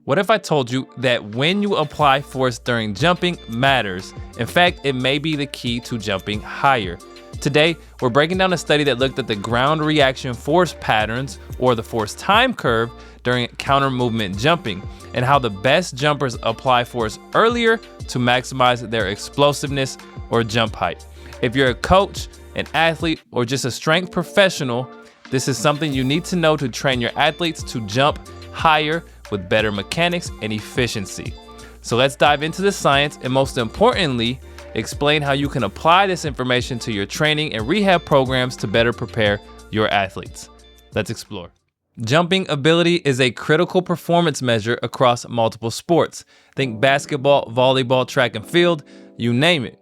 What if I told you that when you apply force during jumping matters? In fact, it may be the key to jumping higher. Today, we're breaking down a study that looked at the ground reaction force patterns, or the force time curve, during counter movement jumping, and how the best jumpers apply force earlier to maximize their explosiveness or jump height. If you're a coach, an athlete, or just a strength professional, this is something you need to know to train your athletes to jump higher with better mechanics and efficiency. So let's dive into the science, and most importantly, explain how you can apply this information to your training and rehab programs to better prepare your athletes. Let's explore. Jumping ability is a critical performance measure across multiple sports. Think basketball, volleyball, track and field, you name it.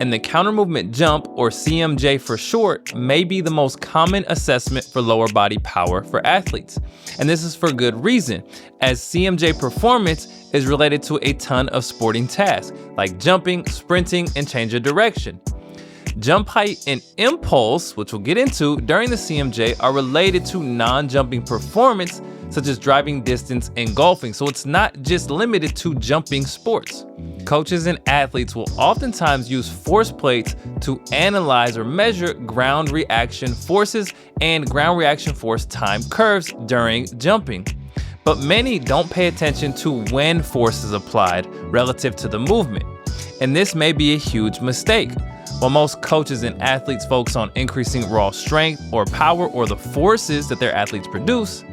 And the counter movement jump, or CMJ for short, may be the most common assessment for lower body power for athletes. And this is for good reason, as CMJ performance is related to a ton of sporting tasks, like jumping, sprinting, and change of direction. Jump height and impulse, which we'll get into during the CMJ, are related to non-jumping performance, such as driving distance and golfing. So it's not just limited to jumping sports. Coaches and athletes will oftentimes use force plates to analyze or measure ground reaction forces and ground reaction force time curves during jumping. But many don't pay attention to when force is applied relative to the movement. And this may be a huge mistake. While most coaches and athletes focus on increasing raw strength or power or the forces that their athletes produce,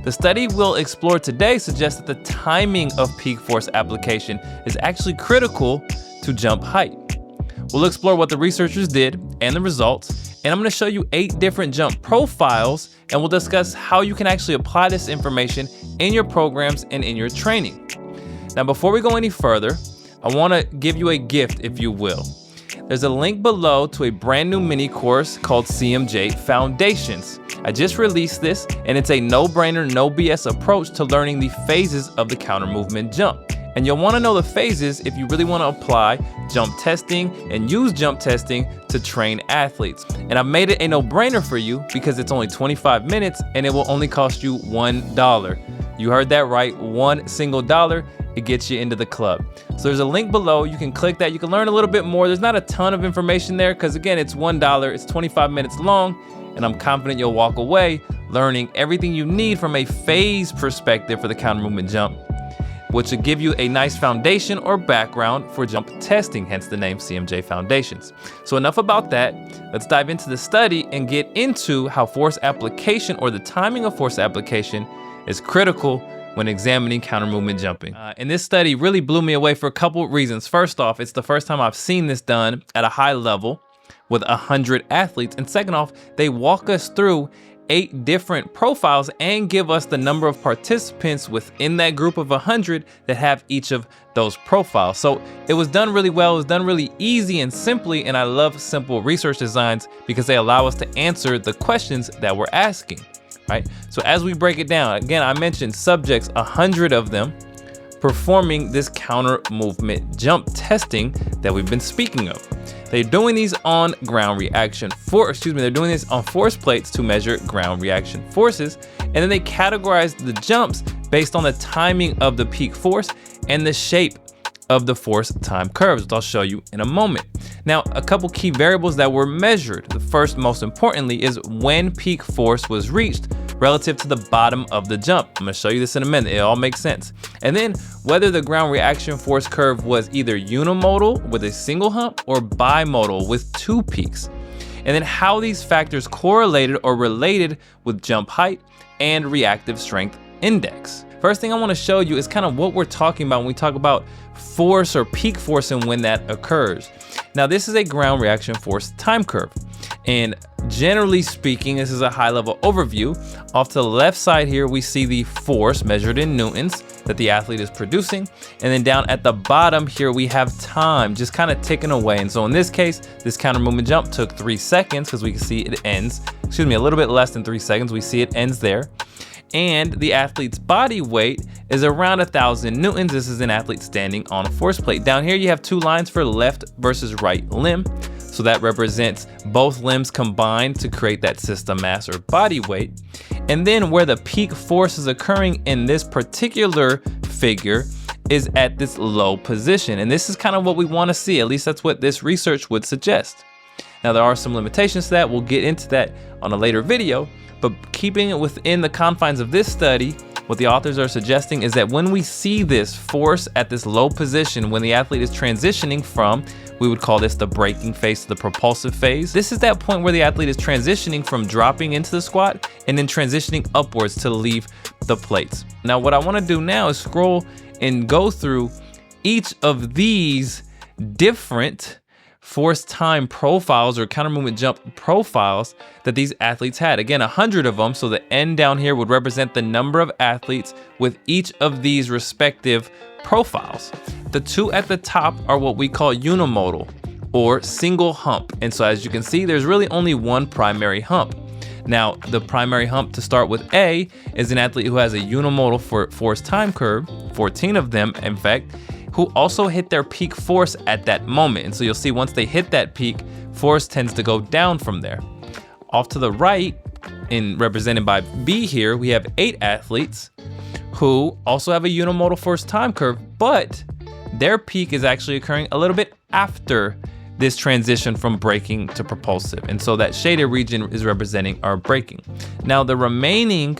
the study we'll explore today suggests that the timing of peak force application is actually critical to jump height. We'll explore what the researchers did and the results, and I'm going to show you 8 different jump profiles, and we'll discuss how you can actually apply this information in your programs and in your training. Now, before we go any further, I want to give you a gift, if you will. There's a link below to a brand new mini course called CMJ Foundations. I just released this, and it's a no-brainer, no BS approach to learning the phases of the counter movement jump. And you'll want to know the phases if you really want to apply jump testing and use jump testing to train athletes. And I've made it a no-brainer for you because it's only 25 minutes and it will only cost you $1. You heard that right, $1 single dollar. It gets you into the club. So there's a link below. You can click that. You can learn a little bit more. There's not a ton of information there because, again, it's $1. It's 25 minutes long, and I'm confident you'll walk away learning everything you need from a phase perspective for the counter movement jump, which will give you a nice foundation or background for jump testing, hence the name CMJ Foundations. So enough about that. Let's dive into the study and get into how force application, or the timing of force application, is critical when examining counter movement jumping. And this study really blew me away for a couple reasons. First off, it's the first time I've seen this done at a high level with 100 athletes. And second off, they walk us through 8 different profiles and give us the number of participants within that group of 100 that have each of those profiles. So it was done really well. It was done really easy and simply. And I love simple research designs because they allow us to answer the questions that we're asking. Right? So as we break it down, again, I mentioned subjects, 100 of them, performing this counter movement jump testing that we've been speaking of. They're doing these on ground reaction they're doing this on force plates to measure ground reaction forces. And then they categorize the jumps based on the timing of the peak force and the shape of the force time curves, which I'll show you in a moment. Now, a couple key variables that were measured. The first, most importantly, is when peak force was reached relative to the bottom of the jump. I'm gonna show you this in a minute. It all makes sense. And then whether the ground reaction force curve was either unimodal with a single hump or bimodal with 2 peaks. And then how these factors correlated or related with jump height and reactive strength index. First thing I want to show you is kind of what we're talking about when we talk about force or peak force and when that occurs. Now, this is a ground reaction force time curve. And generally speaking, this is a high level overview. Off to the left side here, we see the force measured in newtons that the athlete is producing. And then down at the bottom here, we have time just kind of ticking away. And so in this case, this counter movement jump took 3 seconds because we can see it ends, a little bit less than 3 seconds. We see it ends there. And the athlete's body weight is around 1,000 newtons. This is an athlete standing on a force plate. Down here, you have 2 lines for left versus right limb. So that represents both limbs combined to create that system mass or body weight. And then where the peak force is occurring in this particular figure is at this low position. And this is kind of what we want to see. At least that's what this research would suggest. Now, there are some limitations to that. We'll get into that on a later video, but keeping it within the confines of this study, what the authors are suggesting is that when we see this force at this low position, when the athlete is transitioning from, we would call this the braking phase to the propulsive phase. This is that point where the athlete is transitioning from dropping into the squat and then transitioning upwards to leave the plates. Now, what I want to do now is scroll and go through each of these different force time profiles or counter movement jump profiles that these athletes had. Again, 100 of them. So the N down here would represent the number of athletes with each of these respective profiles. The two at the top are what we call unimodal or single hump. And so as you can see, there's really only one primary hump. Now, the primary hump to start with A is an athlete who has a unimodal force time curve, 14 of them, in fact, who also hit their peak force at that moment. And so you'll see once they hit that peak, force tends to go down from there. Off to the right, and represented by B here, we have 8 athletes who also have a unimodal force time curve, but their peak is actually occurring a little bit after this transition from braking to propulsive. And so that shaded region is representing our braking. Now, the remaining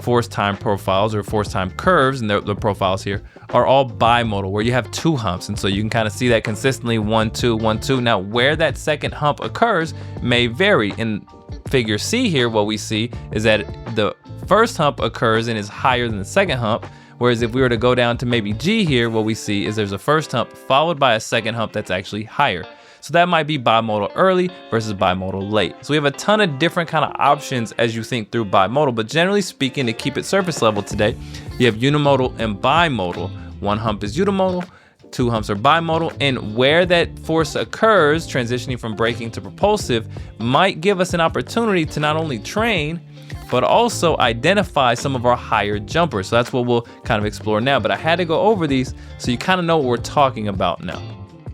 force time profiles or force time curves, and the profiles here are all bimodal, where you have 2 humps. And so you can kind of see that consistently 1, 2, 1, 2. Now, where that second hump occurs may vary. In figure C here, what we see is that the first hump occurs and is higher than the second hump. Whereas if we were to go down to maybe G here, what we see is there's a first hump followed by a second hump that's actually higher. So that might be bimodal early versus bimodal late. So we have a ton of different kind of options as you think through bimodal, but generally speaking, to keep it surface level today, you have unimodal and bimodal. 1 hump is unimodal, 2 humps are bimodal, and where that force occurs, transitioning from braking to propulsive, might give us an opportunity to not only train, but also identify some of our higher jumpers. So that's what we'll kind of explore now, but I had to go over these so you kind of know what we're talking about now.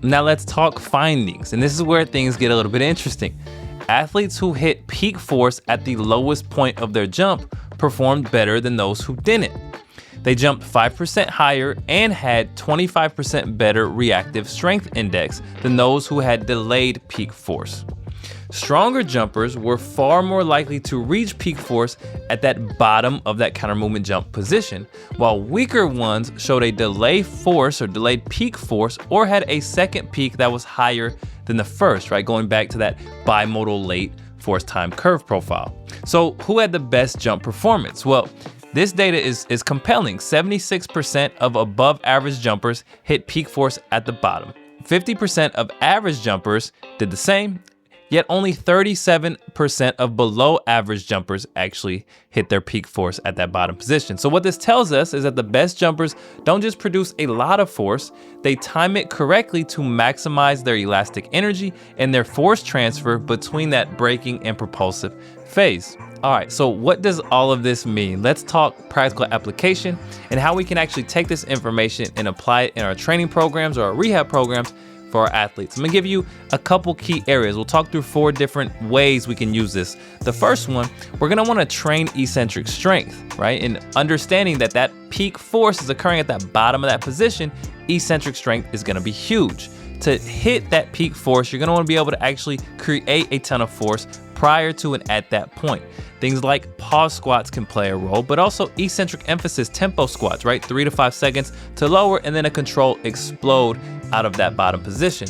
Now let's talk findings, and this is where things get a little bit interesting. Athletes who hit peak force at the lowest point of their jump performed better than those who didn't. They jumped 5% higher and had 25% better reactive strength index than those who had delayed peak force. Stronger jumpers were far more likely to reach peak force at that bottom of that counter movement jump position, while weaker ones showed a delayed force or delayed peak force or had a second peak that was higher than the first, right? Going back to that bimodal late force time curve profile. So who had the best jump performance? Well, this data is compelling. 76% of above average jumpers hit peak force at the bottom. 50% of average jumpers did the same, yet only 37% of below average jumpers actually hit their peak force at that bottom position. So what this tells us is that the best jumpers don't just produce a lot of force, they time it correctly to maximize their elastic energy and their force transfer between that braking and propulsive phase. All right, so what does all of this mean? Let's talk practical application and how we can actually take this information and apply it in our training programs or our rehab programs for our athletes. I'm gonna give you a couple key areas. We'll talk through 4 different ways we can use this. The first one, we're gonna wanna train eccentric strength, right? And understanding that that peak force is occurring at that bottom of that position, eccentric strength is gonna be huge. To hit that peak force, you're gonna wanna be able to actually create a ton of force prior to and at that point. Things like pause squats can play a role, but also eccentric emphasis tempo squats, right? 3 to 5 seconds to lower and then a controlled explode out of that bottom position.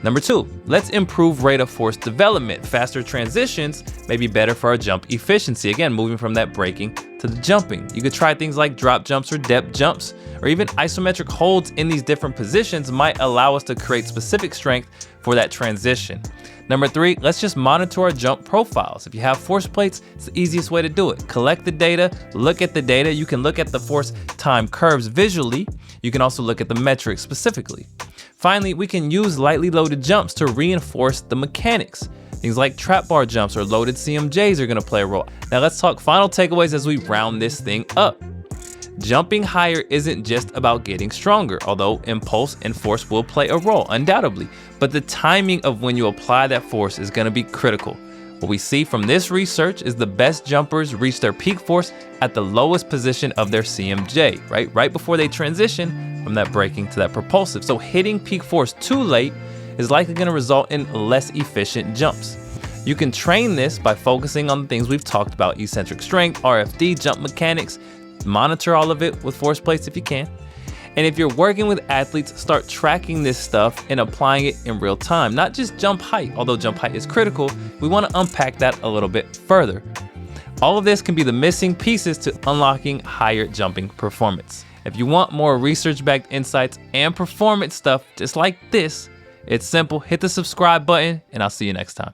Number 2, let's improve rate of force development. Faster transitions may be better for our jump efficiency. Again, moving from that braking to the jumping. You could try things like drop jumps or depth jumps, or even isometric holds in these different positions might allow us to create specific strength for that transition. Number 3, let's just monitor our jump profiles. If you have force plates, it's the easiest way to do it. Collect the data, look at the data. You can look at the force time curves visually. You can also look at the metrics specifically. Finally, we can use lightly loaded jumps to reinforce the mechanics. Things like trap bar jumps or loaded CMJs are gonna play a role. Now let's talk final takeaways as we round this thing up. Jumping higher isn't just about getting stronger, although impulse and force will play a role, undoubtedly. But the timing of when you apply that force is gonna be critical. What we see from this research is the best jumpers reach their peak force at the lowest position of their CMJ, right before they transition from that braking to that propulsive. So hitting peak force too late is likely going to result in less efficient jumps. You can train this by focusing on the things we've talked about: eccentric strength, RFD, jump mechanics. Monitor all of it with force plates if you can. And if you're working with athletes, start tracking this stuff and applying it in real time, not just jump height. Although jump height is critical, we want to unpack that a little bit further. All of this can be the missing pieces to unlocking higher jumping performance. If you want more research-backed insights and performance stuff just like this, it's simple. Hit the subscribe button and I'll see you next time.